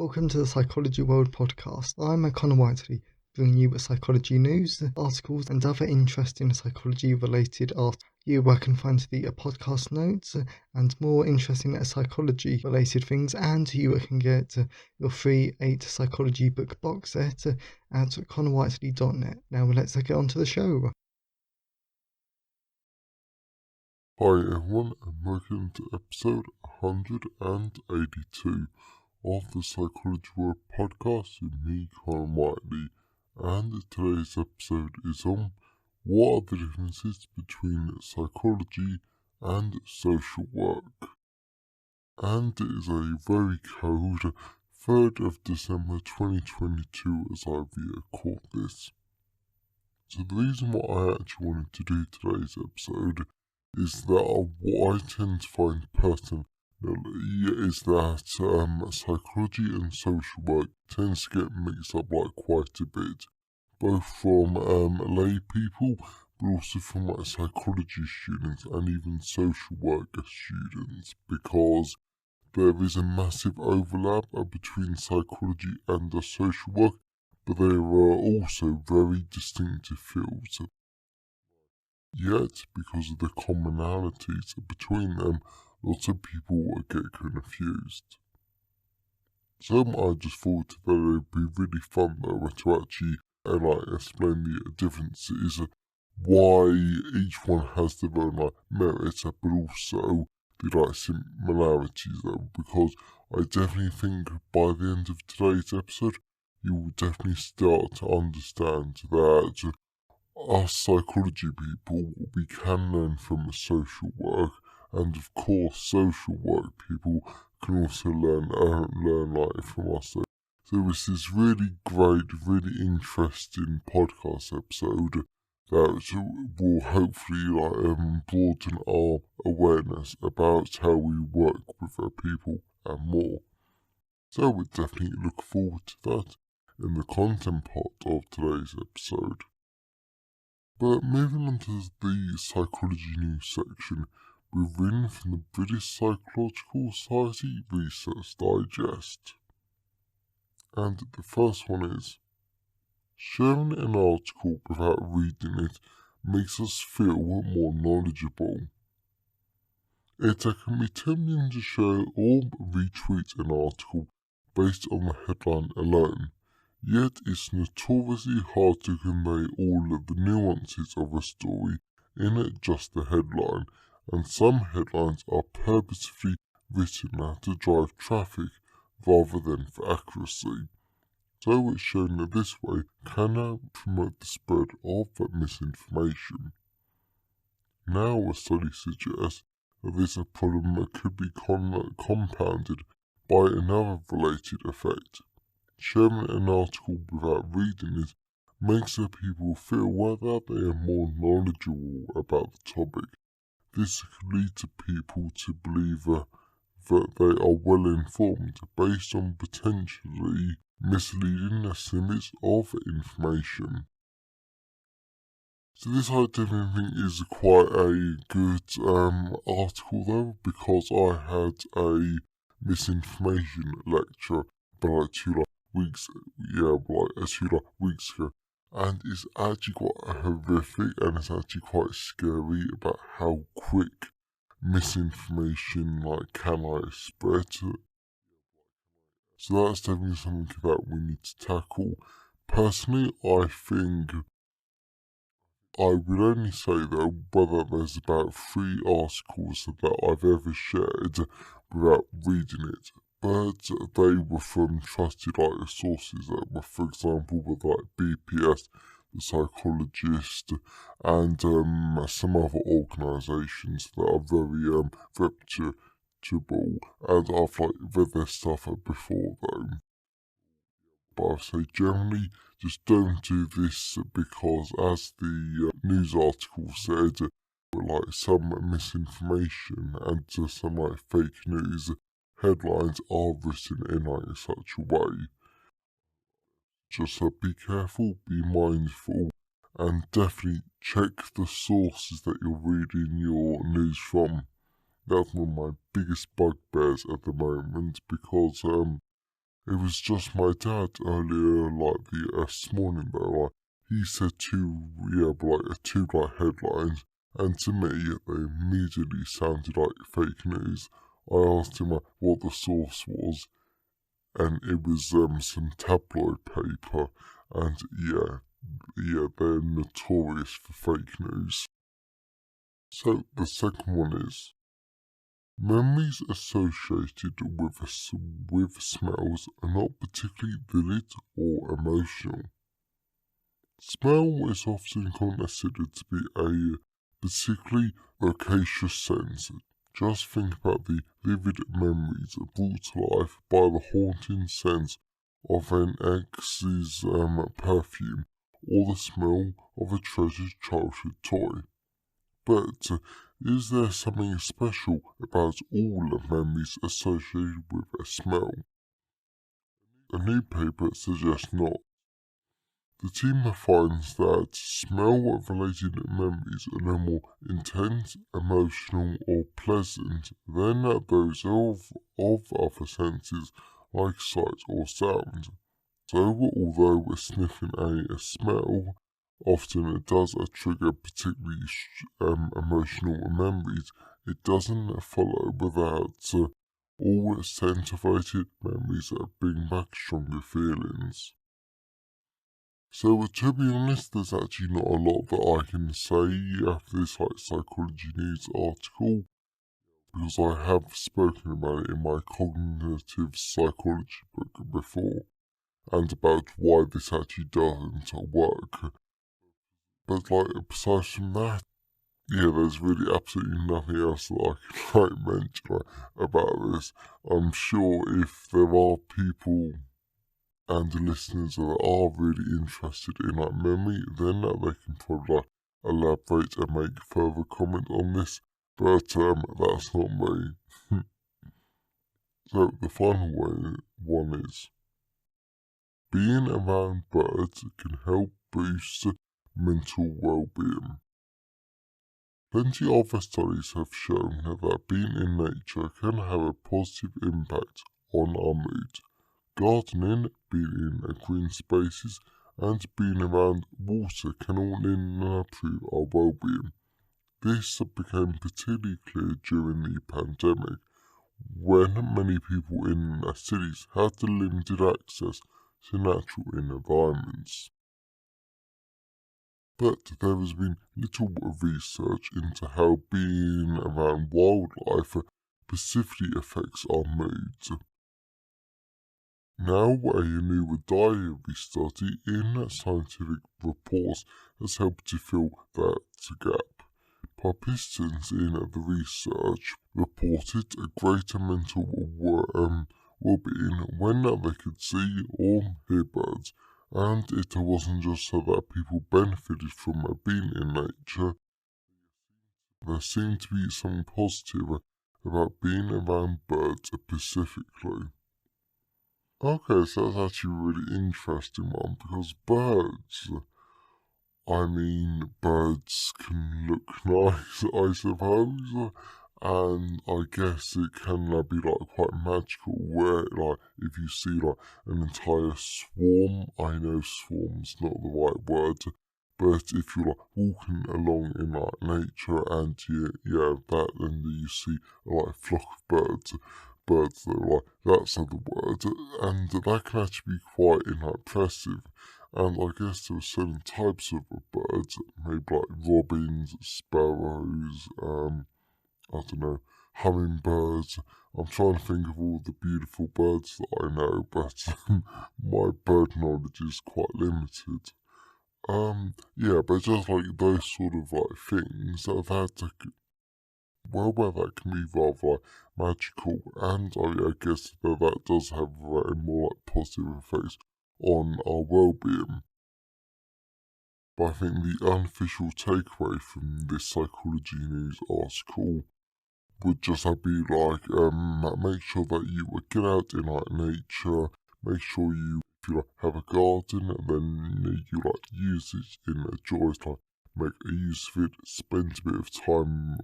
Welcome to the Psychology World podcast. I'm Connor Whiteley, bringing you psychology news, articles, and other interesting psychology-related articles. Where I can find the podcast notes and more interesting psychology-related things, and you can get your free 8 psychology book box set at connorwhiteley.net. Now let's get on to the show. Hi everyone, and welcome to episode 182 of the Psychology World podcast with me, Connor Whiteley, and today's episode is on what are the differences between psychology and social work. And it is a very cold 3rd of December 2022 as I record this. So the reason why I actually wanted to do today's episode is that what I tend to find personally is that psychology and social work tends to get mixed up quite a bit, both from lay people, but also from psychology students and even social worker students, because there is a massive overlap between psychology and social work, but there are also very distinctive fields. Yet, because of the commonalities between them, lots of people get confused. So I just thought that it would be really fun though to actually explain the differences, why each one has their own merits, but also the similarities though, because I definitely think by the end of today's episode, you will definitely start to understand that us psychology people, we can learn from social work, and of course social work people can also learn from us. So this is really great, really interesting podcast episode that will hopefully broaden our awareness about how we work with our people and more. So we definitely look forward to that in the content part of today's episode. But moving on to the psychology news section, we've written from the British Psychological Society Research Digest. And the first one is, sharing an article without reading it makes us feel more knowledgeable. It can be tempting to share or retweet an article based on the headline alone. Yet it's notoriously hard to convey all of the nuances of a story in just the headline, and some headlines are purposefully written to drive traffic rather than for accuracy. So it's shown that this way can promote the spread of misinformation. Now a study suggests that this problem could be compounded by another related effect. Sharing an article without reading it makes the people feel that they are more knowledgeable about the topic. This could lead to people to believe that they are well informed based on potentially misleading estimates of information. So this I definitely think is quite a good article though, because I had a misinformation lecture about 2 weeks ago, and it's actually quite horrific, and it's actually quite scary about how quick misinformation can spread. So that's definitely something that we need to tackle. Personally, I think I would only say though whether there's about 3 articles that I've ever shared without reading it, but they were from trusted sources that were, for example, with BPS, the psychologist, and some other organisations that are very reputable, and I've read their stuff before though. But I say generally, just don't do this because, as the news article said, some misinformation and some fake news headlines are written in such a way. Just be careful, be mindful, and definitely check the sources that you're reading your news from. That's one of my biggest bugbears at the moment, because It was just my dad earlier, like this morning though, like he said two headlines, and to me they immediately sounded like fake news. I asked him what the source was, and it was some tabloid paper, and yeah, they're notorious for fake news. So the second one is, memories associated with smells are not particularly vivid or emotional. Smell is often considered to be a particularly loquacious sense. Just think about the vivid memories brought to life by the haunting sense of an ex's perfume or the smell of a treasured childhood toy. But is there something special about all the memories associated with a smell? A new paper suggests not. The team finds that smell-related memories are no more intense, emotional, or pleasant than those of other senses like sight or sound. So, although sniffing a smell often it does trigger particularly emotional memories, it doesn't follow that all scent-related memories bring back stronger feelings. So to be honest, there's actually not a lot that I can say after this psychology news article, because I have spoken about it in my cognitive psychology book before, and about why this actually doesn't work. But besides from that, yeah, there's really absolutely nothing else that I can mention about this. I'm sure if there are people and the listeners that are really interested in memory, then they can probably elaborate and make further comment on this. But that's not me. So the final one is, being around birds can help boost mental well-being. Plenty of studies have shown that being in nature can have a positive impact on our mood. Gardening, being in green spaces, and being around water can all improve our well-being. This became particularly clear during the pandemic, when many people in cities had limited access to natural environments. But there has been little research into how being around wildlife specifically affects our moods. Now, a new diary study in scientific reports has helped to fill that gap. Participants in the research reported a greater mental well-being when they could see or hear birds, and it wasn't just so that people benefited from being in nature. There seemed to be something positive about being around birds specifically. Okay, so that's actually a really interesting one, because birds can look nice, I suppose, and I guess it can be quite magical where if you see an entire swarm, I know swarm's not the right word, but if you're walking along in nature and then you see a flock of birds that that's the word, and that can actually be quite impressive. And I guess there are certain types of birds, maybe robins, sparrows, I don't know, hummingbirds. I'm trying to think of all the beautiful birds that I know, but my bird knowledge is quite limited. Yeah, but just those sort of things where that can be rather magical, and I guess that does have a more positive effects on our well-being. But I think the unofficial takeaway from this psychology news article would just be make sure that you get out in nature, make sure if you have a garden, then you use it in joys, make a use of it, spend a bit of time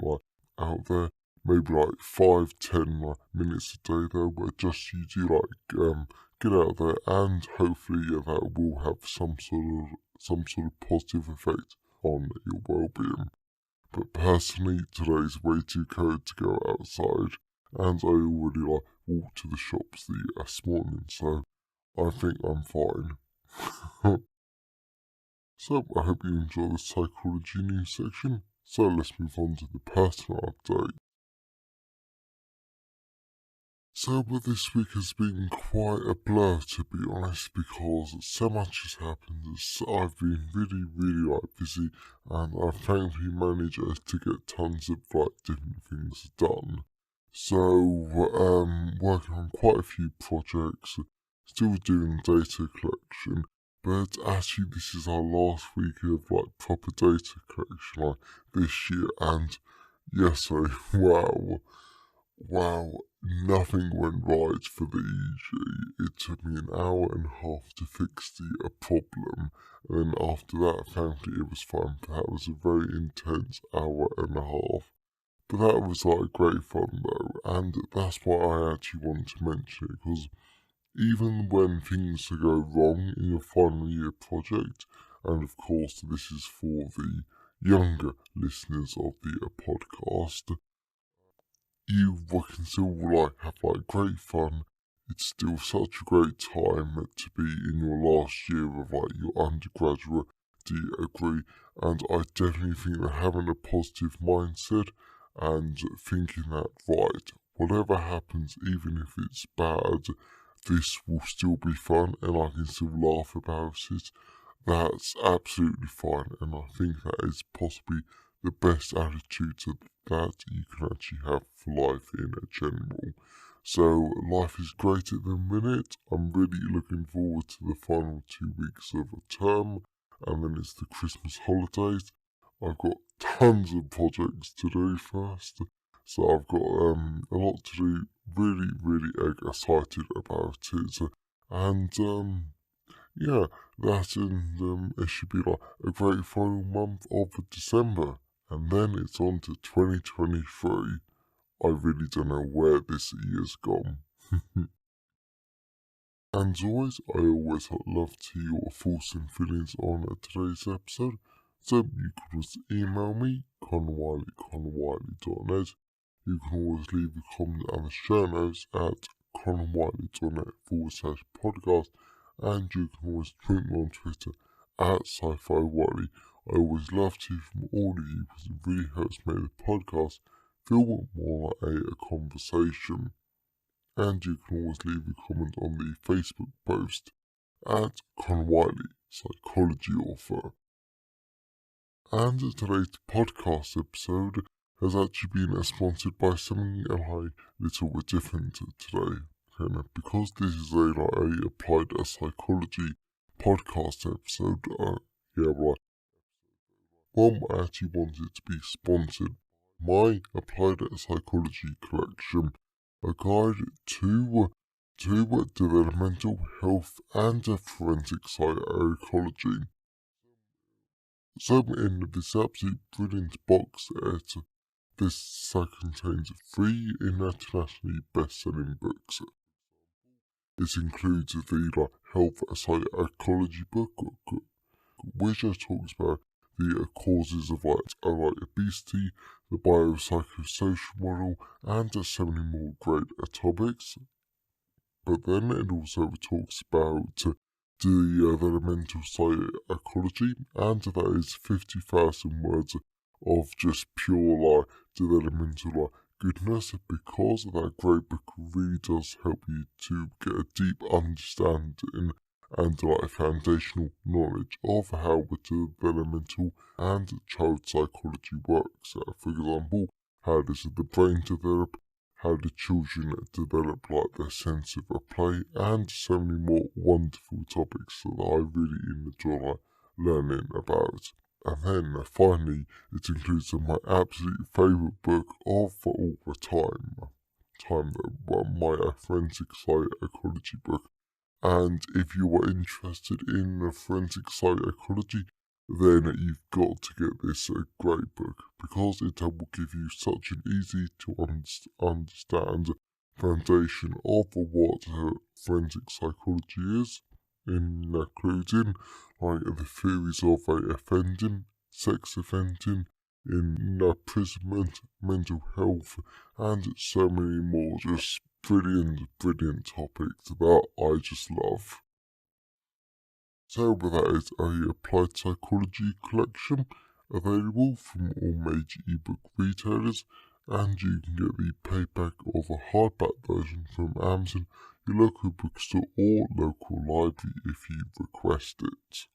out there, maybe 5-10 minutes a day though, where just you do get out there, and hopefully that will have some sort of positive effect on your well-being. But personally, today's way too cold to go outside, and I already walked to the shops this morning, so I think I'm fine. So I hope you enjoy the psychology news section. So let's move on to the personal update. So this week has been quite a blur, to be honest, because so much has happened. I've been really busy, and I thankfully managed to get tons of different things done. So working on quite a few projects, still doing data collection, but actually this is our last week of proper data collection this year, and yesterday, wow, nothing went right for the EEG. It took me an hour and a half to fix the problem, and then after that, thankfully it was fine. But that was a very intense hour and a half. But that was great fun though, and that's why I actually wanted to mention it, because even when things go wrong in your final year project, and of course this is for the younger listeners of the podcast, you can still have great fun. It's still such a great time to be in your last year of your undergraduate degree, and I definitely think that having a positive mindset and thinking that whatever happens, even if it's bad, this will still be fun and I can still laugh about it. That's absolutely fine, and I think that is possibly the best attitude that you can actually have for life in general. So life is great at the minute. I'm really looking forward to the final 2 weeks of a term, and then it's the Christmas holidays. I've got tons of projects to do first, so I've got a lot to do. Really excited about it, and yeah, it should be a great final month of December, and then it's on to 2023. I really don't know where this year's gone. And as always, I always love to hear your thoughts and feelings on today's episode, so you can just email me, connorwiley@connorwiley.net. You can always leave a comment on the show notes at connorwiley.net/podcast, and you can always tweet me on Twitter at SciFiWiley. I always love to hear from all of you because it really helps make the podcast feel more like a conversation. And you can always leave a comment on the Facebook post at Connor Wiley, psychology author. And today's podcast episode has actually been sponsored by something a little bit different today. Because this is a applied psychology podcast episode, I actually wanted to be sponsored. My applied psychology collection, a guide to developmental health and forensic psychology. So in this absolute brilliant box set, this contains 3 internationally best-selling books. This includes the health psychology book, which talks about the causes of obesity, the biopsychosocial model, and so many more great topics. But then it also talks about the mental psychology, and that is 50,000 words of just pure developmental goodness, because that great book really does help you to get a deep understanding and foundational knowledge of how developmental and child psychology works. For example, how does the brain develop, how do children develop their sense of play, and so many more wonderful topics that I really enjoy learning about. And then finally, it includes my absolute favourite book of all the time my forensic psychology book. And if you are interested in forensic psychology, then you've got to get this great book, because it will give you such an easy to understand foundation of what forensic psychology is, including like the theories of offending, sex offending, imprisonment, mental health, and so many more. Just brilliant topics that I just love. So that is a applied psychology collection available from all major ebook retailers, and you can get the paperback or the hardback version from Amazon, your local bookstore or local library if you request it.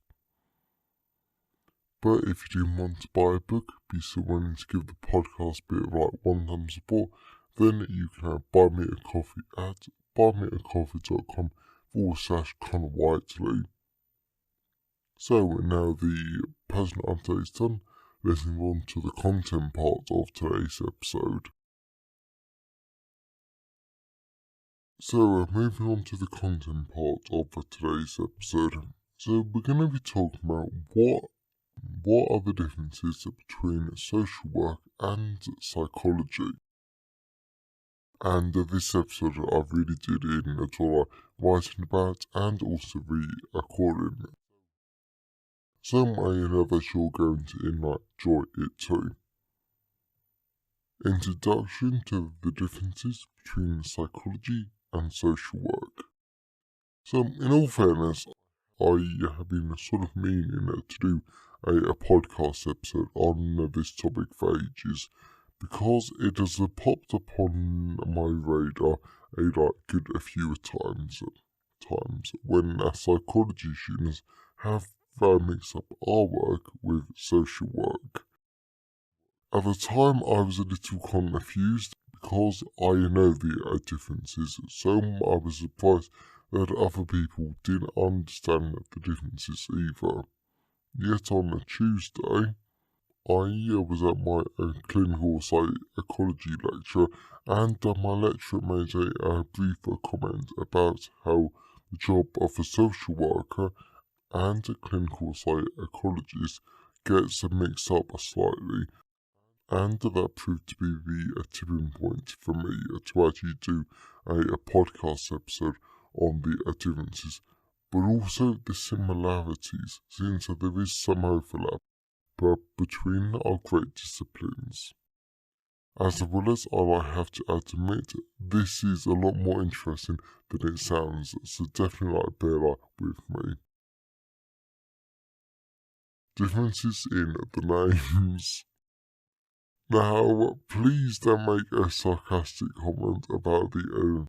But if you do want to buy a book, be so willing to give the podcast a bit of like one-time support, then you can have Buy Me a Coffee at buymeacoffee.com/Connor Whiteley. So now the personal update is done, let's move on to the content part of today's episode. So moving on to the content part of today's episode. So we're going to be talking about what are the differences between social work and psychology. And this episode I really did enjoy writing about and also re-recording. So I know that you're going to enjoy it too. Introduction to the differences between psychology and social work. So in all fairness, I have been sort of meaning to do a podcast episode on this topic for ages, because it has popped up on my radar a few times when psychology students have mixed up our work with social work. At the time I was a little confused because I know the differences, so I was surprised that other people didn't understand the differences either. Yet on a Tuesday, I was at my clinical psychology lecture, and my lecturer made a brief comment about how the job of a social worker and a clinical psychologist gets mixed up slightly, and that proved to be the tipping point for me to actually do a podcast episode on the differences, but also the similarities, since there is some overlap between our great disciplines. As well as I have to admit, this is a lot more interesting than it sounds, so definitely bear with me. Differences in the names. Now, please don't make a sarcastic comment about the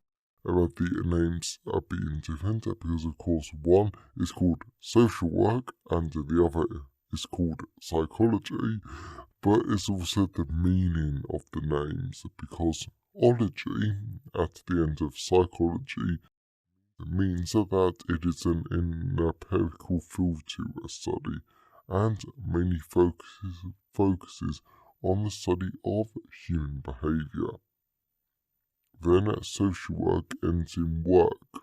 names being different, because of course one is called social work and the other is called psychology, but it's also the meaning of the names, because ology at the end of psychology means that it is an empirical field to study, and mainly focuses on the study of human behavior. Then social work ends in work,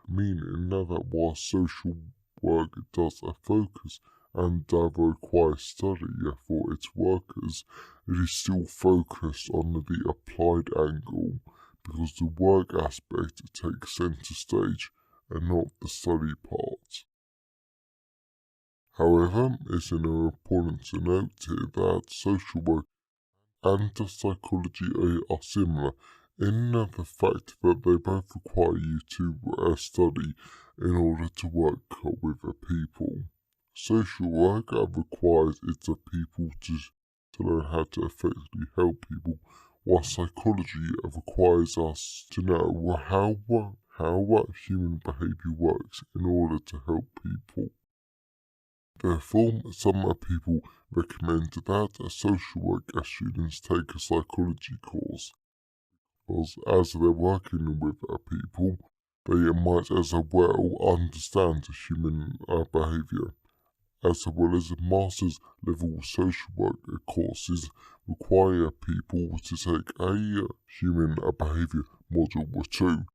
meaning that while social work does focus and requires study for its workers, it is still focused on the applied angle, because the work aspect takes center stage and not the study part. However, it's important to note here that social work and psychology are similar in the fact that they both require you to study in order to work with people. Social work requires its people to learn how to effectively help people, while psychology requires us to know how human behavior works in order to help people. Therefore, some people recommend that social work students take a psychology course, because as they're working with people, they might as well understand human behavior, as well as master's level social work courses require people to take a human behavior module too.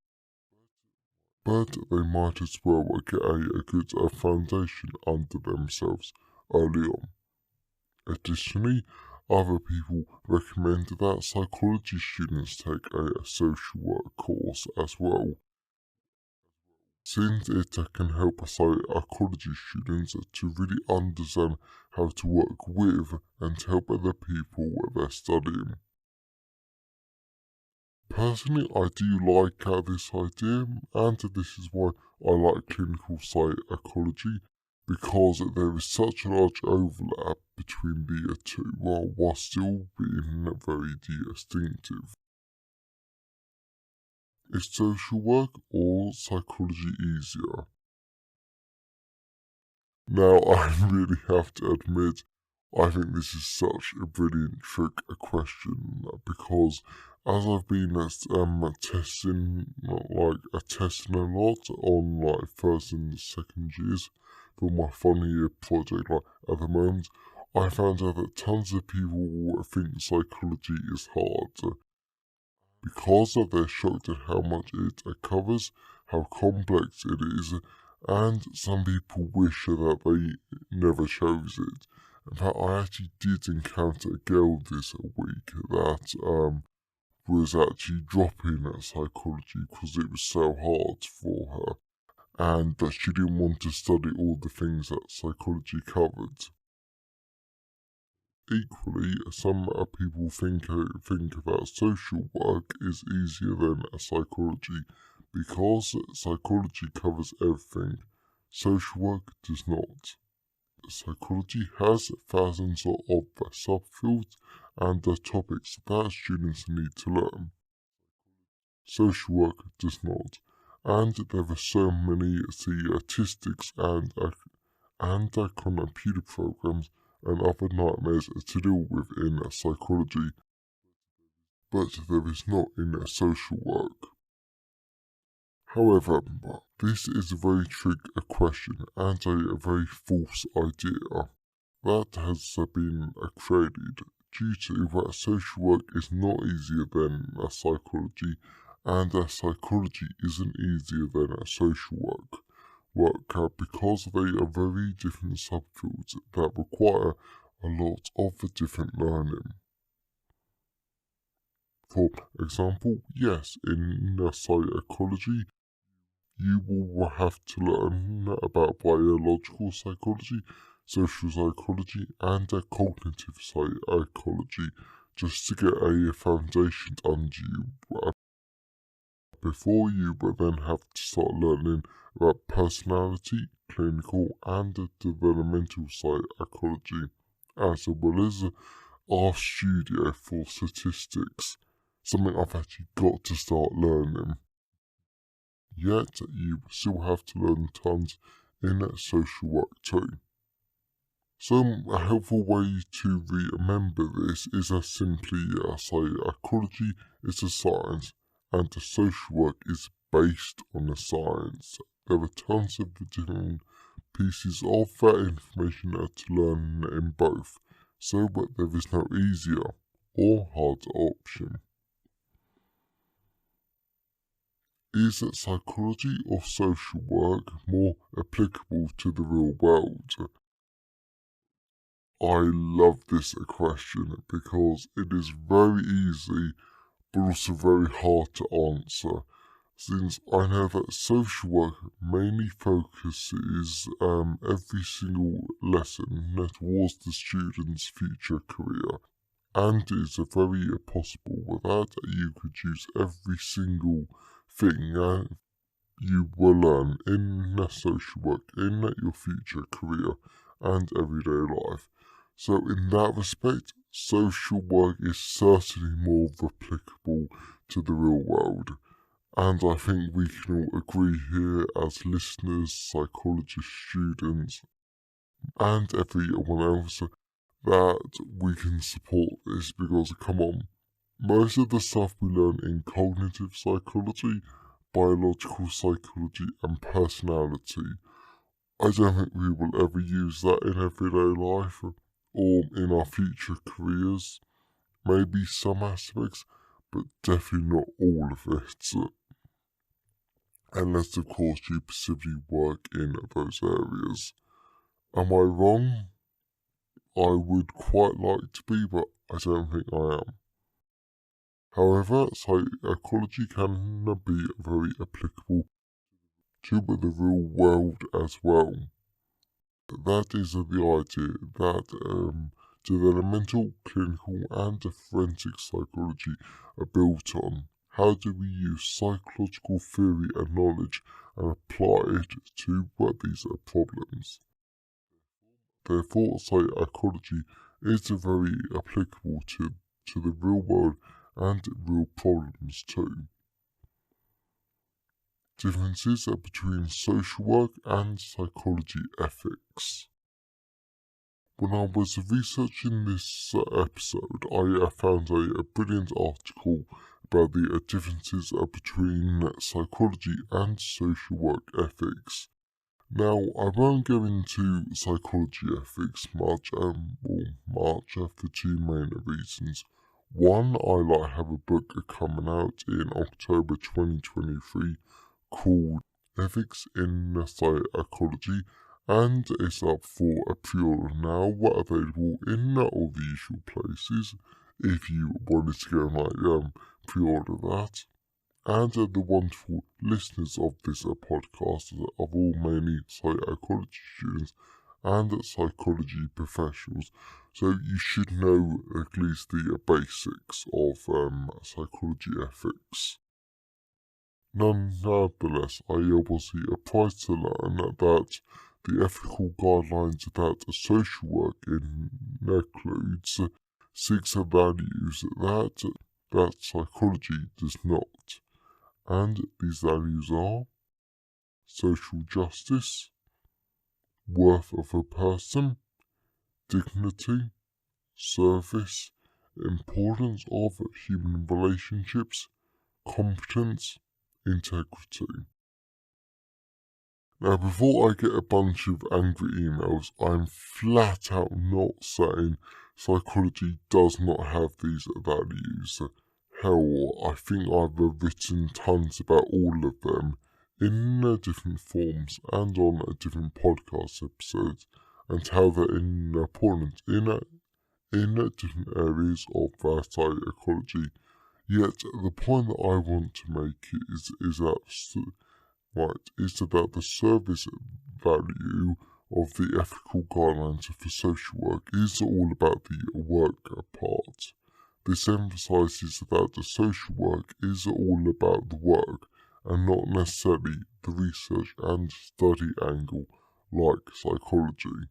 But they might as well get a good foundation under themselves early on. Additionally, other people recommend that psychology students take a social work course as well, since it can help psychology students to really understand how to work with and to help other people they're studying. Personally, I do like this idea, and this is why I like clinical psychology, because there is such a large overlap between the two while still being very distinctive. Is social work or psychology easier? Now, I really have to admit, I think this is such a brilliant trick question, because as I've been testing a lot on first and second years for my final year project at the moment, I found out that tons of people think psychology is hard because they're shocked at how much it covers, how complex it is, and some people wish that they never chose it. In fact, I actually did encounter a girl this week that was actually dropping at psychology because it was so hard for her, and that she didn't want to study all the things that psychology covered. Equally, some people think that social work is easier than psychology because psychology covers everything. Social work does not. Psychology has thousands of subfields and topics that students need to learn. Social work does not, and there are so many statistics and computer programs and other nightmares to deal with in psychology, but there is not in social work. However, this is a very tricky question and a very false idea that has been created due to that social work is not easier than psychology, and psychology isn't easier than social work because they are very different subfields that require a lot of different learning. For example, yes, in psychology, you will have to learn about biological psychology, social psychology, and cognitive psychology just to get a foundation under you before you will then have to start learning about personality, clinical, and developmental psychology, as well as RStudio for statistics, something I've actually got to start learning. Yet, you still have to learn tons in social work too. So, a helpful way to remember this is simply psychology is a science and the social work is based on the science. There are tons of different pieces of that information to learn in both, so but there is no easier or harder option. Is psychology or social work more applicable to the real world? I love this question because it is very easy but also very hard to answer, since I know that social work mainly focuses every single lesson towards the student's future career, and it is very possible that you could use every single thing you will learn in social work in your future career and everyday life. So in that respect, social work is certainly more applicable to the real world. And I think we can all agree here as listeners, psychologist students, and everyone else that we can support this because, come on, most of the stuff we learn in cognitive psychology, biological psychology, and personality, I don't think we will ever use that in everyday life or in our future careers. Maybe some aspects, but definitely not all of it. Unless, of course, you specifically work in those areas. Am I wrong? I would quite like to be, but I don't think I am. However, psychology can be very applicable to the real world as well. That is the idea that developmental, clinical, and forensic psychology are built on. How do we use psychological theory and knowledge and apply it to these problems? Therefore, psychology is very applicable to the real world and real problems too. Differences between social work and psychology ethics. When I was researching this episode, I found a brilliant article about the differences between psychology and social work ethics. Now, I won't go into psychology ethics much for two main reasons. One, I have a book coming out in October 2023 called Ethics in Psychology, and it's up for a pre-order now, available in all the usual places if you wanted to go and pre-order that. And the wonderful listeners of this podcast are all mainly psychology students and psychology professionals, so you should know at least the basics of psychology ethics. Nonetheless, I was surprised to learn that the ethical guidelines that social work includes 6 values that psychology does not. And these values are social justice, worth of a person, dignity, service, importance of human relationships, competence, integrity. Now, before I get a bunch of angry emails, I'm flat out not saying psychology does not have these values. Hell, I think I've written tons about all of them in different forms and on different podcast episodes, and how they're important in different areas of psychology. Yet the point that I want to make is that the service value of the ethical guidelines for social work is all about the work part. This emphasizes that the social work is all about the work and not necessarily the research and study angle like psychology.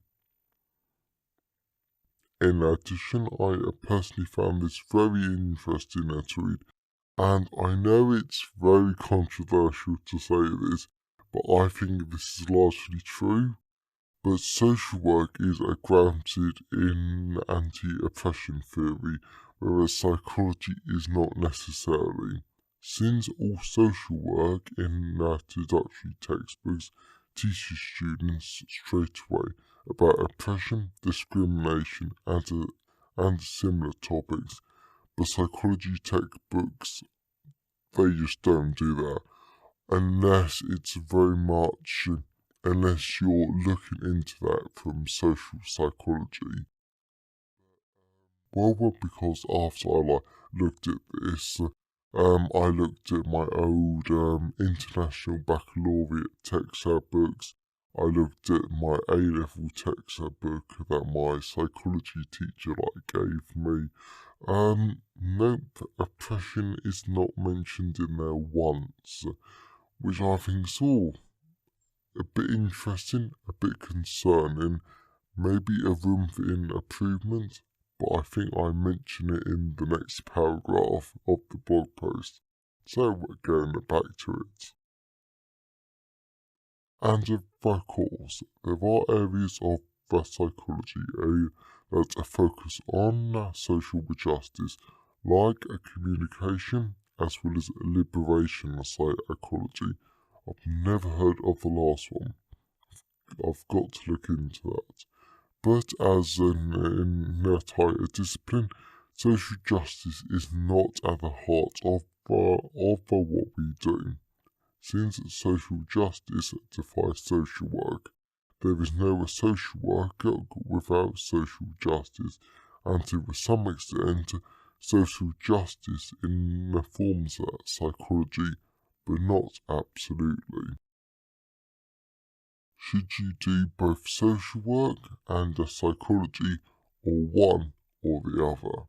In addition, I personally found this very interesting to read, and I know it's very controversial to say this, but I think this is largely true. But social work is grounded in anti-oppression theory, whereas psychology is not necessarily. Since all social work in introductory textbooks teaches students straight away about oppression, discrimination, and similar topics, but psychology textbooks, they just don't do that, unless you're looking into that from social psychology. Well, because after I looked at this, I looked at my old International Baccalaureate text books. I looked at my A-level text book that my psychology teacher gave me. Nope, oppression is not mentioned in there once, which I think is all a bit interesting, a bit concerning, maybe a room for improvement, but I think I mention it in the next paragraph of the blog post, so we're going back to it. And of course, there are areas of psychology that focus on social justice, like communication as well as liberation psychology. I've never heard of the last one. I've got to look into that. But as an entire discipline, social justice is not at the heart of what we do. Since social justice defies social work, there is no social work without social justice, and to some extent social justice informs that psychology, but not absolutely. Should you do both social work and psychology, or one or the other?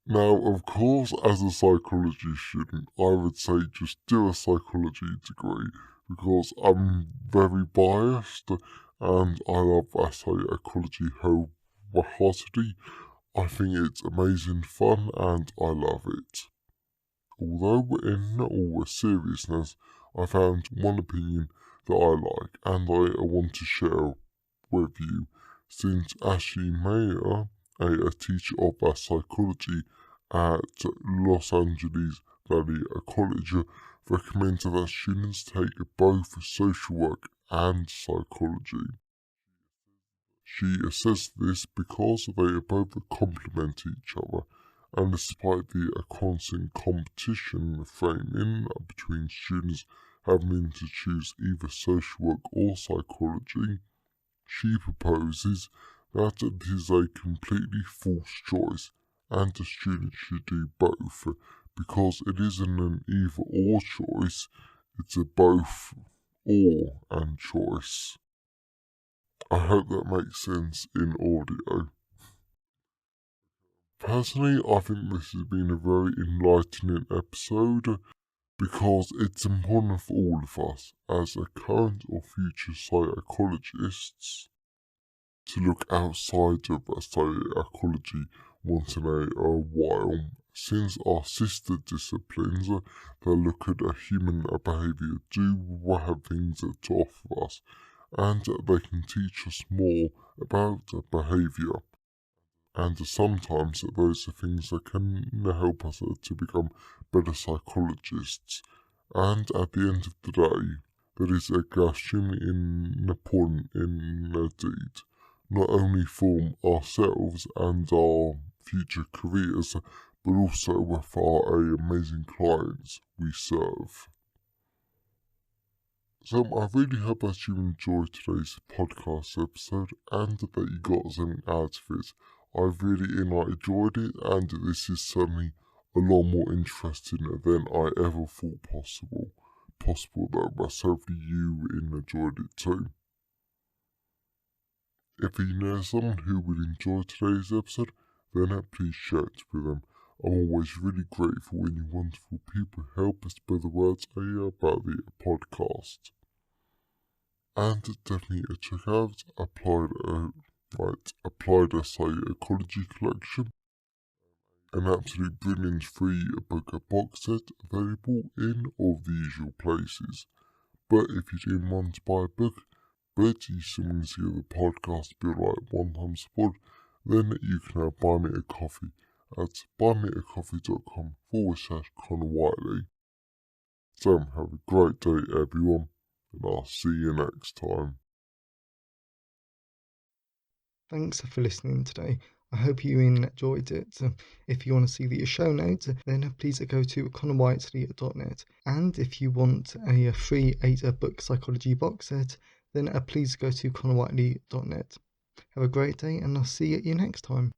Now, of course, as a psychology student, I would say just do a psychology degree because I'm very biased and I love psychology wholeheartedly. I think it's amazing fun and I love it. Although in all seriousness, I found one opinion that I like and I want to share with you, since Ashley Mayer, a teacher of psychology at Los Angeles Valley College, recommends that students take both social work and psychology. She says this because they both complement each other, and despite the constant competition framing between students having to choose either social work or psychology, she proposes that it is a completely false choice and the student should do both, because it isn't an either or choice, it's a both or and choice. I hope that makes sense in audio. Personally, I think this has been a very enlightening episode because it's important for all of us as a current or future psychologists to look outside of psychology once in a while, since our sister disciplines that look at human behaviour do have things to offer us, and they can teach us more about behaviour. And sometimes those are things that can help us to become better psychologists. And at the end of the day, that is extremely important indeed, not only for ourselves and our future careers, but also for our amazing clients we serve. So I really hope that you enjoyed today's podcast episode and that you got something out of it. I really enjoyed it, and this is certainly a lot more interesting than I ever thought possible. Possible that myself you enjoyed it too. If you know someone who would enjoy today's episode, then please share it with them. I'm always really grateful when you wonderful people help us spread the words about the podcast. And definitely check out Applied Psychology Collection, an absolute brilliant free book box set available in all the usual places. But if you didn't want to buy a book, but you still want to see the podcast be like one-time support, then you can buy me a coffee at buymeacoffee.com/Connor Whiteley. So have a great day everyone, and I'll see you next time. Thanks for listening today. I hope you enjoyed it. If you want to see the show notes, then please go to connorwhiteley.net. And if you want a free 8-book psychology box set, then please go to connorwhiteley.net. Have a great day, and I'll see you next time.